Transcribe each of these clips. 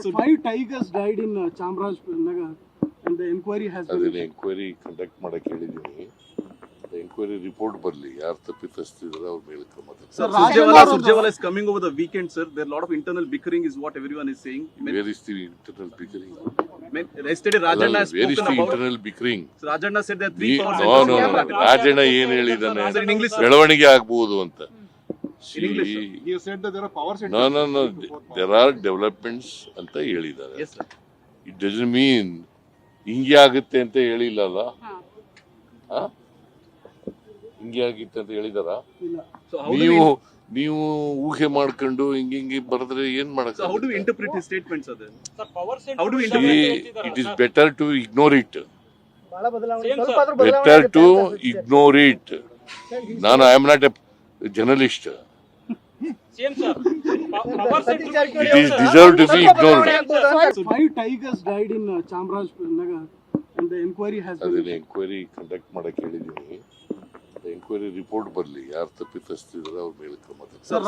So 5 tigers died in Chamarajanagar and the inquiry has been... ಅದನ್ನ enquiry conduct ಮಾಡಕ್ಕೆ ಹೇಳಿದ್ದೀನಿ. Enquiry report ಬರಲಿ, ಯಾರು ತಪ್ಪಿತಸ್ಥರಿದ್ದಾರೆ ಅವ್ರ ಮೇಲೆ ಕ್ರಮ ತಗೊಳ್ಳಿ. Sir, Surjewala is coming over the weekend, sir. There are a lot of internal bickering is what everyone is saying. Where is the internal bickering? Yesterday Rajanna has Where is spoken the about... internal bickering? So Rajanna said there are 3 power No, centers. no. Rajanna ಏನ್ ಹೇಳಿದಾನೆ, Sir, in English, sir. ಬೆಳವಣಿಗೆ ಆಗ್ಬಹುದು ಅಂತ. In English, sir. He has said that there are power centers. No. There are developments ಅಂತ ಹೇಳಿದ್ದಾರೆ. Yes, sir. It doesn't mean ಹಿಂಗೆ ಆಗುತ್ತೆ ಅಂತ ಹೇಳಿಲ್ಲಲ್ಲ. ಹಿಂಗೆ ಆಗಿತ್ತು ಅಂತ ಹೇಳಿದಾರ? So how do we... ನೀವು ಊಹೆ ಮಾಡ್ಕೊಂಡು ಹಿಂಗೆ ಬರೆದ್ರೆ ಏನ್ ಮಾಡಕ್? So how do we interpret his statements, sir? Sir, power center. How do we interpret... It is better to ignore it. Same, sir. Better to ignore it. I am not a journalist. Same, sir. Power center. It is deserved to be ignored. So 5 tigers died in Chamarajanagar and the inquiry has been... ಅದನ್ನ enquiry conduct ಮಾಡಕ್ಕೆ ಹೇಳಿದ್ದೀನಿ. Enquiry report ಬರಲಿ, ಯಾರು ತಪ್ಪಿತಸ್ಥರಿದ್ದಾರೆ ಅವ್ರ ಮೇಲೆ ಕ್ರಮ ತಗೊಳ್ಳಿ. Sir,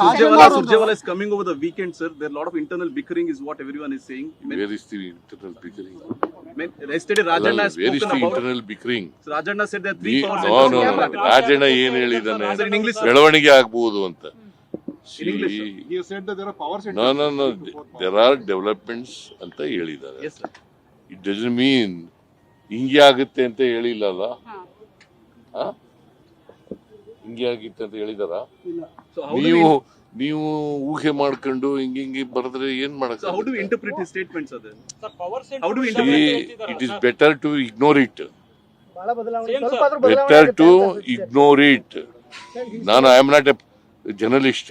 Surjewala is coming over the weekend, sir. There are a lot of internal bickering is what everyone is saying. Where is the internal bickering? Yesterday Rajanna has Where is spoken the about... internal bickering? So Rajanna said there are 3 power centers. No. Rajanna ಏನ್ ಹೇಳಿದಾನೆ, Sir, in English, sir. ಬೆಳವಣಿಗೆ ಆಗ್ಬಹುದು ಅಂತ. In English, sir. He has said that there are power centers. No. There are developments ಅಂತ ಹೇಳಿದ್ದಾರೆ. Yes, sir. It doesn't mean ಹಿಂಗೆ ಆಗುತ್ತೆ ಅಂತ ಹೇಳಿಲ್ಲಲ್ಲ. ಹಿಂಗೆ ಆಗಿತ್ತು ಅಂತ ಹೇಳಿದಾರ? So how do we... ನೀವು ಊಹೆ ಮಾಡ್ಕೊಂಡು ಹಿಂಗೆ ಬರೆದ್ರೆ ಏನ್ ಮಾಡಕ್? So how do we interpret his statements, sir? Sir, power center. How do we interpret... It is better to ignore it. Same, sir. Better to ignore it. I am not a journalist.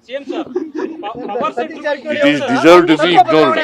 Same, sir. Power center. It is deserved to be ignored.